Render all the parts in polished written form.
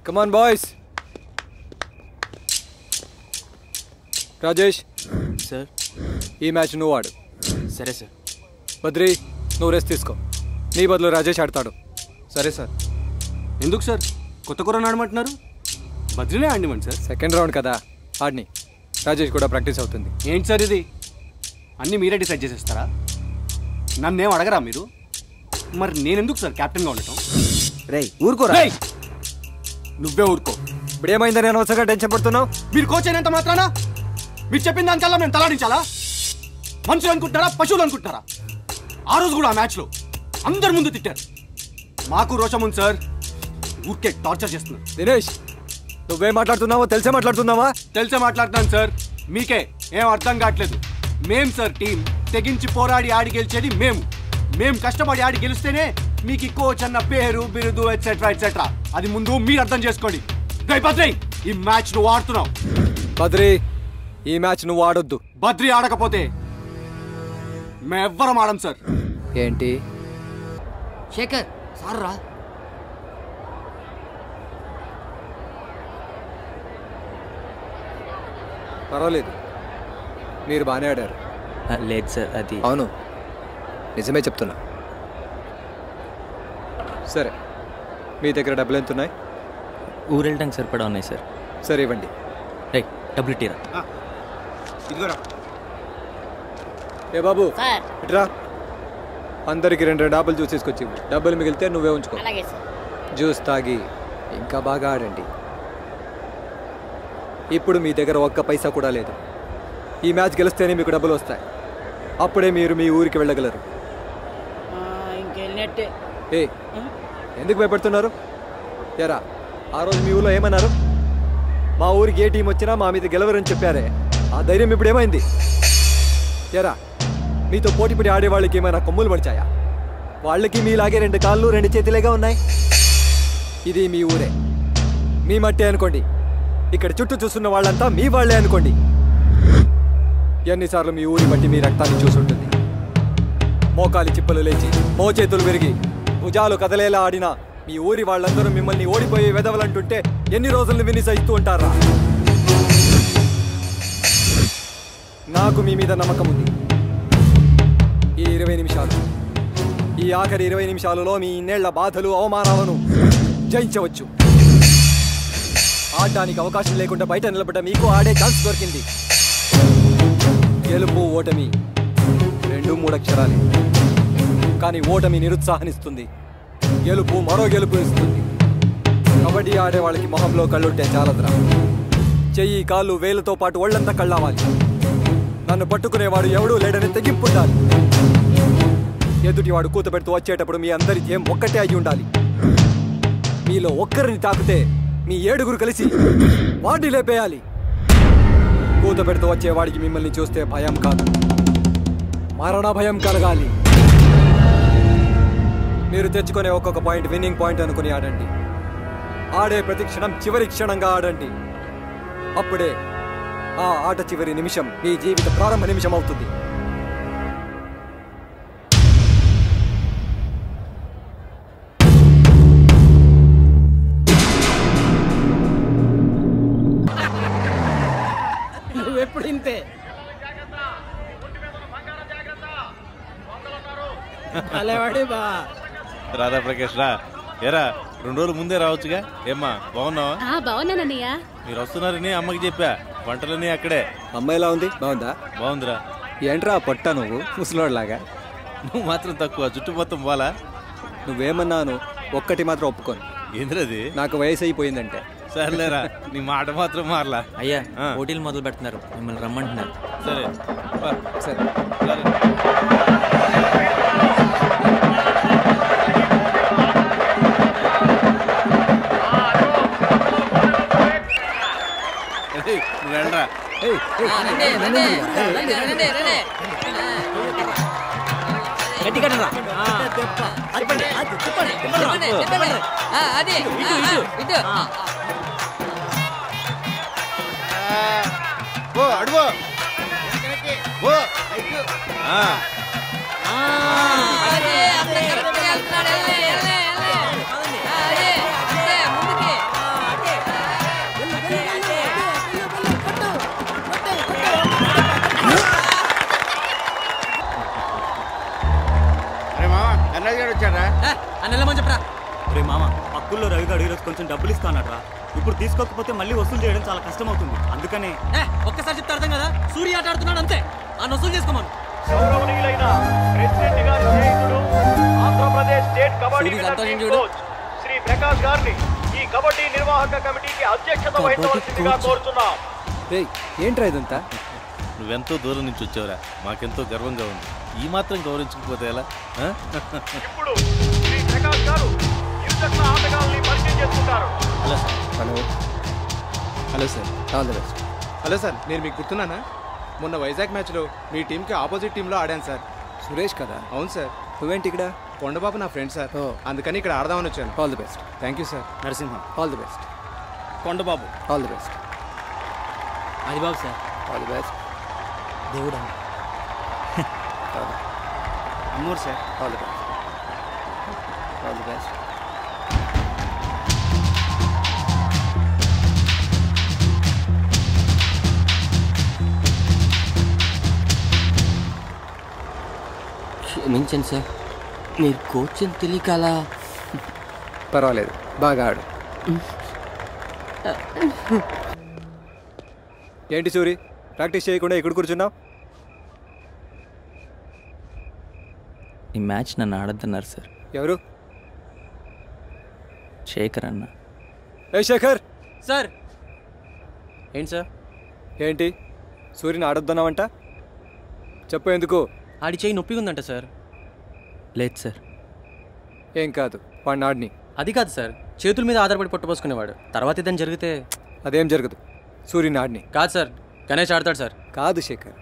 కమాన్ boys. Rajesh sir, ఈ match నువ్వు ఆడు. సరే సార్. బద్రి, నువ్వు రెస్ట్ తీసుకో. నీ బదులు రాజేష్ ఆడతాడు. సరే సార్. ఎందుకు సార్ కొత్త కూర ఆడమంటున్నారు? బద్రీనే ఆడిమండి సార్. సెకండ్ రౌండ్ కదా, ఆడిని. రాజేష్ కూడా ప్రాక్టీస్ అవుతుంది. ఏంటి సార్ ఇది? అన్నీ మీరే డిసైడ్ చేసేస్తారా? నన్నేం అడగరా మీరు? మరి నేనెందుకు సార్ క్యాప్టెన్గా ఉండటం? రేయ్ ఊరుకోరా. నువ్వే ఊరుకో. ఇప్పుడు ఏమైందని అనవసరంగా టెన్షన్ పడుతున్నావు? మీరు కోచ్ అయినంత మాత్రానా మీరు చెప్పిన దానికల్లా మేము తలాడించాలా? మనుషులు అనుకుంటారా, పశువులు అనుకుంటారా? ఆ రోజు కూడా ఆ మ్యాచ్లో అందరి ముందు తిట్టారు. మాకు రోషం ఉంది సార్. ఊరికే టార్చర్ చేస్తున్నారు. దినేష్, నువ్వేం మాట్లాడుతున్నావో తెలిసే మాట్లాడుతున్నావా? తెలిసే మాట్లాడుతున్నాను సార్. మీకే ఏం అర్థం కావట్లేదు. మేం సార్ టీం తెగించి పోరాడి ఆడి గెలిచేది మేము కష్టపడి ఆడి గెలిస్తేనే మీకు కోచ్ అన్న పేరు, బిరుదు, ఎట్సెట్రా ఎట్సెట్రా. అది ముందు మీరు అర్థం చేసుకోండి. బద్రీ, ఈ మ్యాచ్ నువ్వు ఆడుతున్నావు. బద్రి, ఈ మ్యాచ్ నువ్వు ఆడొద్దు. బద్రీ ఆడకపోతే మేమెవ్వరం ఆడం సార్. ఏంటి శేఖర్ సార్ రా. పర్వాలేదు, మీరు బాగానే ఆడారు. లేదు సార్, అది అవును, నిజమే చెప్తున్నా. సరే, మీ దగ్గర డబ్బులు ఎంత ఉన్నాయి? ఊరు వెళ్ళడానికి సరిపడా ఉన్నాయి సార్. సరే ఇవ్వండి. రే డబ్బులు ఇటీరా. ఇదిగోరా. ఏ బాబు, సార్ ఇట్రా. అందరికి 2 డబ్బులు జ్యూస్ తీసుకొచ్చి డబ్బులు మిగిలితే నువ్వే ఉంచుకో. అలాగే సార్. జ్యూస్ తాగి ఇంకా బాగా ఆడండి. ఇప్పుడు మీ దగ్గర ఒక్క పైసా కూడా లేదు. ఈ మ్యాచ్ గెలిస్తేనే మీకు డబ్బులు వస్తాయి. అప్పుడే మీరు మీ ఊరికి వెళ్ళగలరు. ఇంకెళ్ళినట్టే. ఏ ఎందుకు భయపడుతున్నారు? ఎరా, ఆ రోజు మీ ఊళ్ళో ఏమన్నారు? మా ఊరికి ఏ టీం వచ్చినా మా మీద గెలవరని చెప్పారే. ఆ ధైర్యం ఇప్పుడు ఏమైంది? ఎరా, మీతో పోటీపడి ఆడేవాళ్ళకి ఏమైనా కొమ్ములు పడిచాయా? వాళ్ళకి మీలాగే 2 కాళ్ళు 2 చేతులేగా ఉన్నాయి. ఇది మీ ఊరే, మీ మట్టే అనుకోండి. ఇక్కడ చుట్టూ చూస్తున్న వాళ్ళంతా మీ వాళ్లే అనుకోండి. ఎన్నిసార్లు మీ ఊరి బట్టి మీ రక్తాన్ని చూసుంటుంది. మోకాలి చిప్పలు లేచి, మోచేతులు విరిగి, భుజాలు కదలేలా ఆడినా మీ ఊరి వాళ్ళందరూ మిమ్మల్ని ఓడిపోయే వెదవలంటుంటే ఎన్ని రోజులను విని సహిస్తూ ఉంటారా? నాకు మీ మీద నమ్మకం ఉంది. ఈ 20 నిమిషాలు, ఈ ఆఖరి 20 నిమిషాలలో మీ ఇన్నేళ్ల బాధలు, అవమానాలను జయించవచ్చు. ఆడడానికి అవకాశం లేకుండా బయట నిలబడ్డ మీకు ఆడే ఛాన్స్ దొరికింది. గెలుపు ఓటమి 2-3 అక్షరాలే, కానీ ఓటమి నిరుత్సాహాన్నిస్తుంది, గెలుపు మరో గెలుపు ఇస్తుంది. కబడ్డీ ఆడే వాళ్ళకి మొహంలో కళ్ళుంటే చాలదురా. చెయ్యి, కాళ్ళు, వేలుతో పాటు ఒళ్ళంతా కళ్ళావాలి. నన్ను పట్టుకునేవాడు ఎవడూ లేడని తెగింపుండాలి. ఎదుటివాడు కూత పెడుతూ వచ్చేటప్పుడు మీ అందరి ధ్యేయం ఒక్కటే అయి ఉండాలి. మీలో ఒక్కరిని తాకితే మీ 7గురు కలిసి వాడిని లేపేయాలి. కూత పెడుతూ వచ్చేవాడికి మిమ్మల్ని చూస్తే భయం కాదు, మరణ భయం కలగాలి. మీరు తెచ్చుకునే ఒక్కొక్క పాయింట్ విన్నింగ్ పాయింట్ అనుకుని ఆడండి. ఆడే ప్రతి క్షణం చివరి క్షణంగా ఆడండి. అప్పుడే ఆ ఆట చివరి నిమిషం మీ జీవిత ప్రారంభ నిమిషం అవుతుంది. నువ్వెప్పుడు ఇంతే. అలేవాడి బా. రాధా ప్రకాష్ రా. ఎరా 2 రోజులు ముందే రావచ్చుగా. ఏమ్మా బాగున్నావా? బాగున్నానన్నయ్య. మీరు వస్తున్నారని అమ్మకి చెప్పా. వంటలన్నీ అక్కడే. అమ్మాయి ఎలా ఉంది? బాగుందా? బాగుందిరా. ఏంట్రా పొట్ట నువ్వు ముసలోడ్లాగా? నువ్వు మాత్రం తక్కువ, చుట్టూ మొత్తం బాలా. నువ్వేమన్నాను ఒక్కటి మాత్రం ఒప్పుకోను. ఏంద్రది? నాకు వయసు అయిపోయిందంటే. సర్లేరా, నీ మాట మాత్రం మారలా. అయ్యా పోటీలు మొదలు పెడుతున్నారు, మిమ్మల్ని రమ్మంటున్నారు. సరే సరే. నువ్వు వెళ్ళరా. గట్టి కట్టరా. అడుగు. కొంచెం డబ్బులు ఇస్తానట్రా. ఇప్పుడు తీసుకోకపోతే మళ్ళీ వసూలు చేయడం చాలా కష్టం అవుతుంది. అందుకనే ఒక్కసారి చెప్తే అర్థం కదా, సూర్య ఆట ఆడుతున్నాడు అంతే, ఆ వసూలు చేసుకోమను. గౌరవనీయులైన ప్రెసిడెంట్ గారి స్నేహితుడు ఆంధ్రప్రదేశ్ స్టేట్ కబడ్డీ కోచ్ శ్రీ ప్రకాష్ గారిని ఈ కబడ్డీ నిర్వాహక కమిటీకి అధ్యక్షత వహించవలసిందిగా కోరుతున్నాం. ఏంట్రా ఇదంతా? నువ్వెంతో దూరం నుంచి వచ్చావురా, మాకెంతో గర్వంగా ఉంది. ఈ మాత్రం గౌరవించకపోతే ఎలా? ఇప్పుడు శ్రీ ప్రకాష్ గారు యువజన ఆటగాళ్ళని పరిచయం చేసుకుంటారు. Hello hello sir, all the best. Hello sir, నేను మీకు గుర్తున్నానా? మొన్న వైజాగ్ మ్యాచ్లో మీ టీంకి ఆపోజిట్ టీంలో ఆడాను సార్. సురేష్ కదా? అవును సార్. నువ్వేంటి ఇక్కడ? కొండబాబు నా ఫ్రెండ్ సార్, అందుకని ఇక్కడ ఆడదామని వచ్చాను. All the best. Thank you sir. Narasimha. All the best. Kondababu. All the best. Adi Babu sir. All the best. దేవుడా. Ammuru sir. All the best. All the best. క్షమించండి సార్, మీరు కోచ్ అని తెలియక అలా. పర్వాలేదు, బాగా ఆడు. ఏంటి సూరి, ప్రాక్టీస్ చేయకుండా ఇక్కడ కూర్చున్నావు? ఈ మ్యాచ్ నన్ను ఆడద్దన్నారు సార్. ఎవరు? శేఖర్ అన్న. ఏ శేఖర్ సార్. ఏంటి సార్? ఏంటి సూర్యుని ఆడొద్దన్నావంట? చెప్పు, ఎందుకు? ఆడి చేయి నొప్పిగా ఉందంట సార్. లేదు సార్. ఏం కాదు, వాడిని ఆడిని. అది కాదు సార్, చేతుల మీద ఆధారపడి పట్టుపోసుకునేవాడు. తర్వాత ఏదైనా జరిగితే. అదేం జరగదు, సూర్యుని ఆడిని. కాదు సార్, గణేష్ ఆడతాడు సార్. కాదు శేఖర్,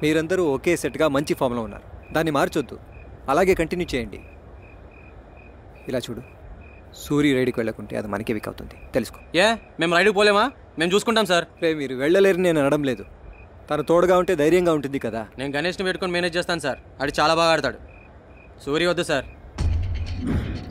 మీరందరూ ఒకే సెట్గా మంచి ఫామ్లో ఉన్నారు, దాన్ని మార్చొద్దు, అలాగే కంటిన్యూ చేయండి. ఇలా చూడు, సూర్య రైడ్కి వెళ్ళకుంటే అది మనకే వీక్ అవుతుంది, తెలుసుకో. మేము రైడ్కి పోలేమా? మేము చూసుకుంటాం సార్. రే, మీరు వెళ్ళలేరు నేను అనడం లేదు, తను తోడుగా ఉంటే ధైర్యంగా ఉంటుంది కదా. నేను గణేష్ని పెట్టుకొని మేనేజ్ చేస్తాను సార్, ఆడి చాలా బాగా ఆడతాడు. సూర్య వద్దు సార్.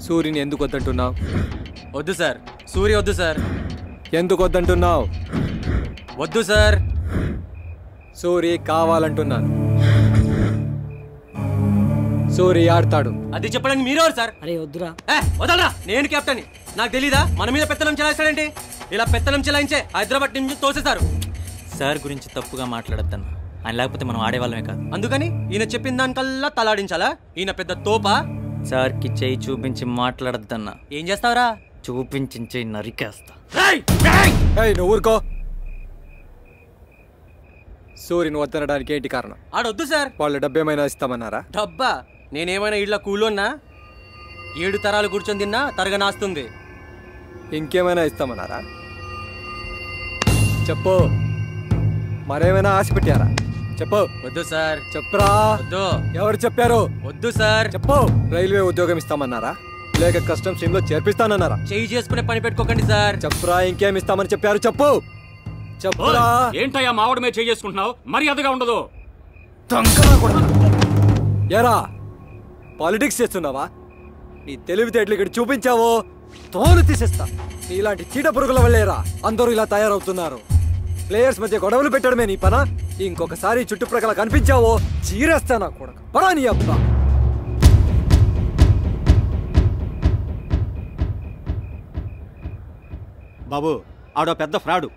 సూర్యుని ఎందుకు వద్దంటున్నావు? వద్దు సార్, సూర్య వద్దు సార్. ఎందుకు వద్దంటున్నావు? వద్దు సార్. సూర్య కావాలంటున్నాను. సూర్య ఆడతాడు. అది చెప్పడానికి మీరెవరు సార్? అరే వద్దురా. వదలరా, నేను కెప్టెన్. నాకు తెలీదా మన మీద పెత్తనం చెలాయిస్తాడేంటి? ఇలా పెత్తనం చెలాయించే హైదరాబాద్ నుంచి తోసేశారు. సార్ గురించి తప్పుగా మాట్లాడద్దన్న, ఆయన లేకపోతే మనం ఆడేవాళ్ళమే కాదు. అందుకని ఈయన చెప్పిన దానికల్లా తలాడించాలా? ఈయన పెద్ద తోపా? సార్కి చేయి చూపించి మాట్లాడద్దన్న. ఏం చేస్తావరా? చూపించి చేయి నరికేస్తా. నువ్వు ఊరుకో. సూర్యుని వద్దనడానికి ఏంటి కారణం? ఆడొద్దు సార్. వాళ్ళు డబ్బేమైనా ఇస్తామన్నారా? డబ్బా? నేనేమైనా ఇళ్ళ కూలోన్నా? 7 తరాలు కూర్చొని తిన్నా తరగనాస్తుంది. ఇంకేమైనా ఇస్తామన్నారా? చెప్పు, మరేమైనా ఆశ పెట్టారా? చెప్పు. వద్దు సార్. చెప్పురా. వద్దు. ఎవరు చెప్పారు? వద్దు సార్. చెప్పు. రైల్వే ఉద్యోగం ఇస్తామన్నారా, లేక కస్టమ్స్ టీమ్ లో చేర్పిస్తానన్నారా? చేయి చేసుకునే పని పెట్టుకోకండి సార్. చెప్పురా, ఇంకేం ఇస్తామని చెప్పారు? చెప్పు. చెప్పురా. ఏంటయ్యా మావిడ మీద చేయి చేసుకుంటున్నావు? మర్యాదగా ఉండదు. ఎరా, పాలిటిక్స్ చేస్తున్నావా? నీ తెలివితేటలు ఇక్కడ చూపించావో తోలు తీసేస్తా. నీలాంటి చీట పురుగుల వల్లేరా అందరూ ఇలా తయారవుతున్నారు. ప్లేయర్స్ మధ్య గొడవలు పెట్టడమే నీ పనా? ఇంకొకసారి చుట్టుప్రక్కల కనిపించావో చీరేస్తా నా కొడుకు. పరా నీ అబ్బా. బాబు, ఆడో పెద్ద ఫ్రాడు.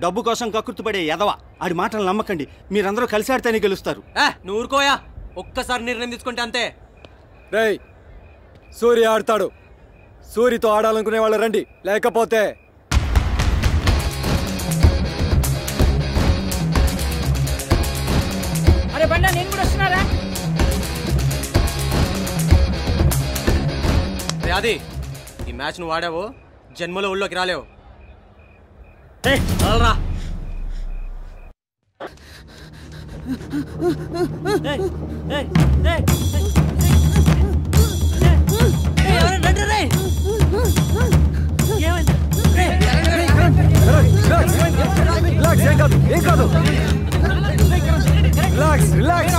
డబ్బు కోసం కక్కుర్తిపడే ఎదవ. ఆడి మాటలు నమ్మకండి. మీరందరూ కలిసి ఆడితేనే గెలుస్తారు. నువ్వు ఊరుకోయా, ఒక్కసారి నిర్ణయం తీసుకుంటే అంతే. రేయ్, సూర్య ఆడతాడు. సూర్యతో ఆడాలనుకునే వాళ్ళు రండి, లేకపోతే అరే బండా, నేను కూడా వస్తున్నారా? అది ఈ మ్యాచ్ నువ్వు ఆడావు, జన్మలో ఊళ్ళోకి రాలేవు. రా. ఏం కాదు. Relax, relax.